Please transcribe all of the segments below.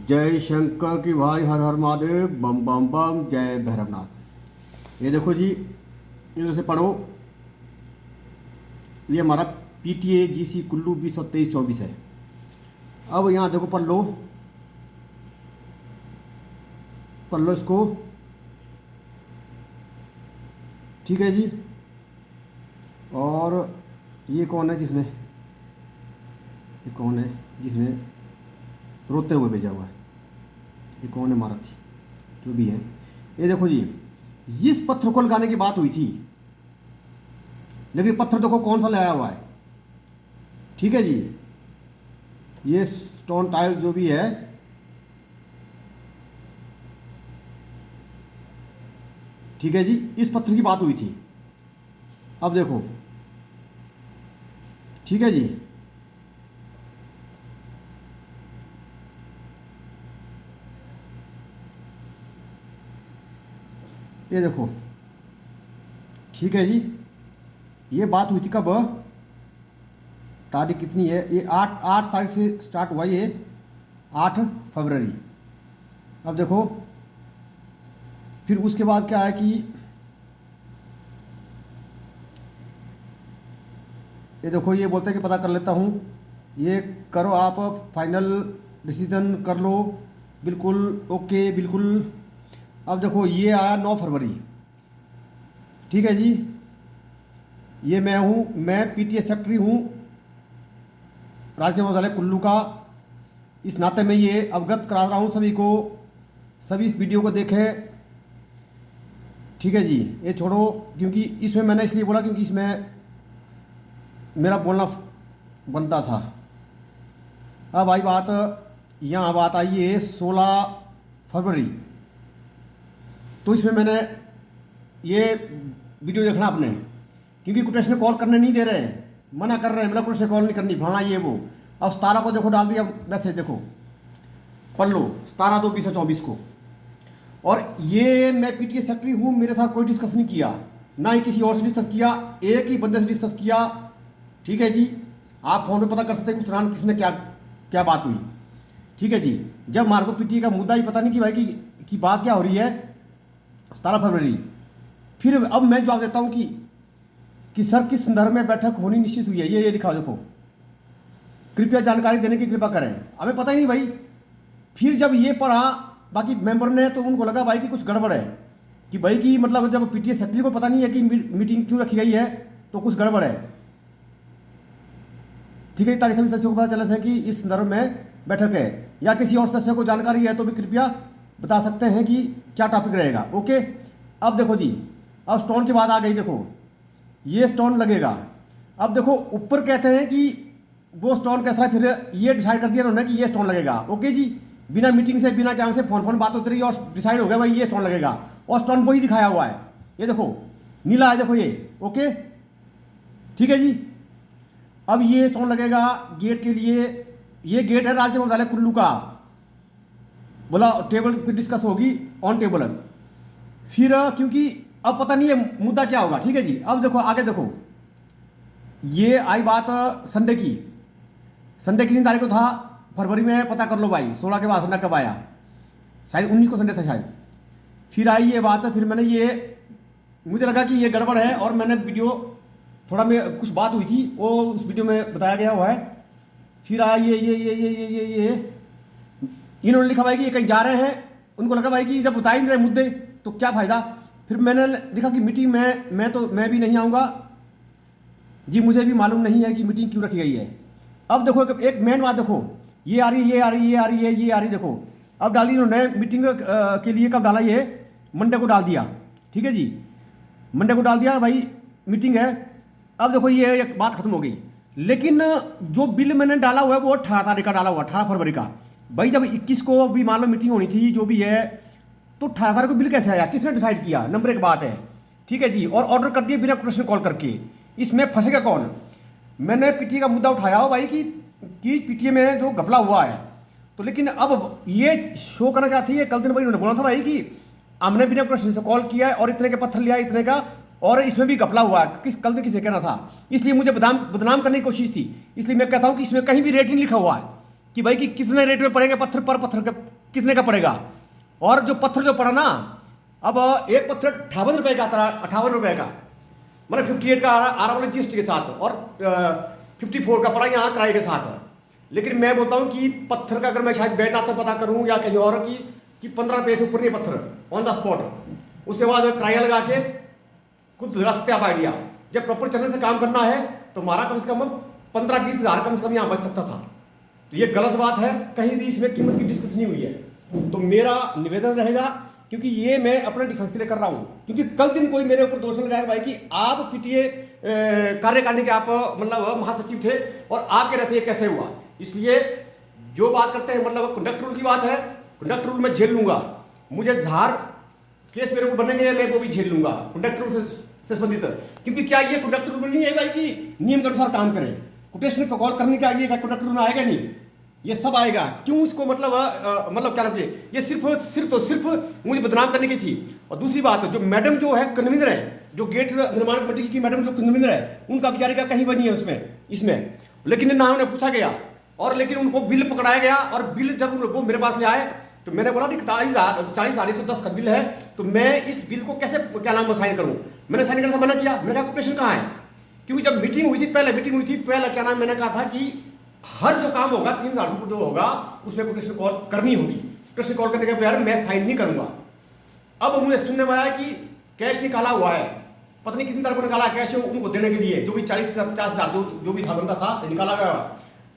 जय शंकर की भाई, हर हर महादेव, बम बम बम, जय भैरवनाथ। ये देखो जी, इधर से पढ़ो। ये हमारा PTA GC कुल्लू 2023-24 है। अब यहाँ देखो, पढ़ लो इसको। ठीक है जी। और ये कौन है जिसने रोते हुए भेजा हुआ है? ये कौन है? मारथी जो भी है। ये देखो जी, इस पत्थर को लगाने की बात हुई थी, लेकिन पत्थर देखो कौन सा लगाया हुआ है। ठीक है जी, ये स्टोन टाइल जो भी है, ठीक है जी, इस पत्थर की बात हुई थी। अब देखो, ठीक है जी, ये देखो, ठीक है जी, ये बात हुई थी कब? तारीख कितनी है? ये 8 तारीख से स्टार्ट हुआ ये, 8 फरवरी। अब देखो, फिर उसके बाद क्या है कि ये देखो, ये बोलते हैं कि पता कर लेता हूँ, ये करो, आप फाइनल डिसीजन कर लो, बिल्कुल ओके, बिल्कुल। अब देखो, ये आया 9 फरवरी। ठीक है जी, ये मैं PTA सेक्रेटरी हूँ राजकीय महाविद्यालय कुल्लू का। इस नाते मैं ये अवगत करा रहा हूँ सभी को, सभी इस वीडियो को देखें। ठीक है जी, ये छोड़ो, क्योंकि इसमें मैंने इसलिए बोला क्योंकि इसमें मेरा बोलना बनता था। अब आई बात, यहाँ बात आई है 16 फरवरी। तो इसमें मैंने ये वीडियो देखना आपने, क्योंकि कुटेश ने कॉल करने नहीं दे रहे हैं, मना कर रहे हैं, मतलब कुटेश ने कॉल नहीं करनी, फलाना ये वो। अब 17 को देखो डाल दिया मैसेज, देखो पढ़ लो, 17/2/2024 को। और ये मैं PTA सेक्रेटरी हूँ, मेरे साथ कोई डिस्कस नहीं किया, ना ही किसी और से डिस्कस किया, एक ही बंदे से डिस्कस किया। ठीक है जी, आप फोन पे पता कर सकते हैं कि उस दौरान किसने क्या क्या बात हुई। ठीक है जी, जब हमारे को PTA का मुद्दा ही पता नहीं कि भाई की बात क्या हो रही है, 17 फरवरी। फिर अब मैं जवाब देता हूँ कि सर किस संदर्भ में बैठक होनी निश्चित हुई है, ये लिखा देखो, कृपया जानकारी देने की कृपा करें। हमें पता ही नहीं भाई। फिर जब ये पढ़ा बाकी मेंबर ने, तो उनको लगा भाई कि कुछ गड़बड़ है, कि भाई की मतलब जब PTA सेक्रेटरी को पता नहीं है कि मीटिंग क्यों रखी गई है, तो कुछ गड़बड़ है। ठीक है, ताकि सभी सदस्यों को पता चला है कि इस संदर्भ में बैठक है, या किसी और सदस्य को जानकारी है तो भी कृपया बता सकते हैं कि क्या टॉपिक रहेगा। ओके। अब देखो जी, अब स्टोन की बात आ गई। देखो, ये स्टोन लगेगा। अब देखो, ऊपर कहते हैं कि वो स्टोन कैसा है, फिर ये डिसाइड कर दिया उन्होंने कि ये स्टोन लगेगा। ओके जी, बिना मीटिंग से, बिना क्या से, फोन बात होती रही और डिसाइड हो गया भाई ये स्टोन लगेगा, और स्टोन वही दिखाया हुआ है। ये देखो नीला है, देखो ये। ओके, ठीक है जी। अब ये स्टोन लगेगा गेट के लिए। ये गेट है राजकीय महाविद्यालय कुल्लू का, बोला टेबल पे डिस्कस होगी ऑन टेबल। फिर क्योंकि अब पता नहीं है मुद्दा क्या होगा। ठीक है जी, अब देखो आगे देखो, ये आई बात संडे की। संडे कितनी तारीख को था फरवरी में? पता कर लो भाई, 16 के बाद संडे कब आया, शायद 19 को संडे था शायद। फिर आई ये बात, फिर मैंने ये, मुझे लगा कि ये गड़बड़ है, और मैंने वीडियो थोड़ा में कुछ बात हुई थी वो उस वीडियो में बताया गया हुआ है। फिर आया ये इन्होंने लिखा भाई कि ये कहीं जा रहे हैं, उनको लगा भाई कि जब बता ही नहीं रहे मुद्दे तो क्या फ़ायदा। फिर मैंने लिखा कि मीटिंग में मैं भी नहीं आऊँगा जी, मुझे भी मालूम नहीं है कि मीटिंग क्यों रखी गई है। अब देखो एक मेन बात देखो, ये आ रही है, ये आ रही है, ये आ रही है, ये आ रही है। देखो अब डाली इन्होंने मीटिंग के लिए, कब डाला? ये मंडे को डाल दिया। ठीक है जी, मंडे को डाल दिया भाई, मीटिंग है। अब देखो ये एक बात खत्म हो गई। लेकिन जो बिल मैंने डाला हुआ है वो 18 तारीख का डाला हुआ, 18 फरवरी का। भाई जब 21 को भी मान लो मीटिंग होनी थी जो भी है, तो 18 तारीख को बिल कैसे आया? किसने डिसाइड किया? नंबर एक बात है। ठीक है जी, और ऑर्डर कर दिए बिना क्वेश्चन कॉल करके। इसमें फंसेगा कौन? मैंने PTA का मुद्दा उठाया हो भाई कि PTA में जो घपला हुआ है, तो लेकिन अब ये शो करना चाहती है। कल दिन भाई उन्होंने बोला था भाई कि हमने बिना क्वेश्चन से कॉल किया है और इतने के पत्थर लिया, इतने का, और इसमें भी घपला हुआ है। कल दिन किसने कहना था? इसलिए मुझे बदनाम करने की कोशिश थी। इसलिए मैं कहता हूं कि इसमें कहीं भी रेट नहीं लिखा हुआ है कि भाई कि कितने रेट में पड़ेंगे पत्थर पर पत्थर के कितने का पड़ेगा। और जो पत्थर जो पड़ा ना, अब एक पत्थर 58 रुपये का आता है, 58 रुपये का, मतलब 58 का आ रहा वाला GST के साथ, और 54 का पड़ा यहाँ किराए के साथ। लेकिन मैं बोलता हूँ कि पत्थर का अगर मैं शायद बैठ आता पता करूँ या कहीं और कि 15 रुपये से ऊपर नहीं पत्थर ऑन द स्पॉट। उसके बाद किराया लगा के खुद रास्ते आप आइडिया, जब प्रॉपर चैनल से काम करना है तो हमारा कम से कम 15-20 हज़ार कम से कम यहाँ बच सकता था। तो ये गलत बात है, कहीं भी इसमें कीमत की डिस्कस नहीं हुई है। तो मेरा निवेदन रहेगा, क्योंकि ये मैं अपने डिफेंस के लिए कर रहा हूँ, क्योंकि कल दिन कोई मेरे ऊपर दोष लगाया भाई कि आप PTA कार्यकारिणी के आप मतलब महासचिव थे और आपके रहते ये कैसे हुआ। इसलिए जो बात करते हैं मतलब कंडक्ट रूल की बात है, कंडक्ट रूल मैं झेल लूंगा, मुझे झार केस मेरे को बनेंगे मैं वो भी झेल लूंगा कंडक्ट रूल से संबंधित। क्योंकि क्या ये कंडक्ट रूल नहीं है भाई कि नियम के अनुसार काम करें, कोटेशन को कॉल करने का ये कंडक्ट रूल आएगा नहीं, ये सब आएगा। क्यों इसको मतलब क्या नाम ये सिर्फ मुझे बदनाम करने की थी। और दूसरी बात, जो मैडम जो है कन्वीनर है, जो गेट निर्माण कमेटी की मैडम जो कन्वीनर है, उनका बेचारी का कहीं बनी है इसमें, लेकिन ना उन्हें पूछा गया, और लेकिन उनको बिल पकड़ाया गया। और बिल जब वो मेरे पास ले आए तो मैंने बोला 40,110 का बिल है, तो मैं इस बिल को कैसे क्या नाम साइन करूं। मैंने साइन करने से मना किया, मैंने कहा कोटेशन कहाँ है, क्योंकि जब मीटिंग हुई थी पहले क्या नाम मैंने कहा था कि हर जो काम होगा 3,000 से जो होगा उसमें कोटेशन कॉल करनी होगी, कोटेशन कॉल करने के बगैर मैं साइन नहीं करूंगा। अब मुझे सुनने में आया कि कैश निकाला हुआ है, पता नहीं कितनी तरह को निकाला कैश उनको देने के लिए, जो भी 40-50 हज़ार जो भी था बनता था निकाला गया।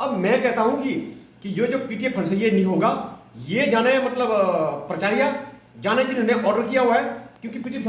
अब मैं कहता हूं कि ये जो PTA फंड से ये नहीं होगा, ये जाने मतलब प्राचार्य जाने जिन्होंने ऑर्डर किया हुआ है, क्योंकि PTA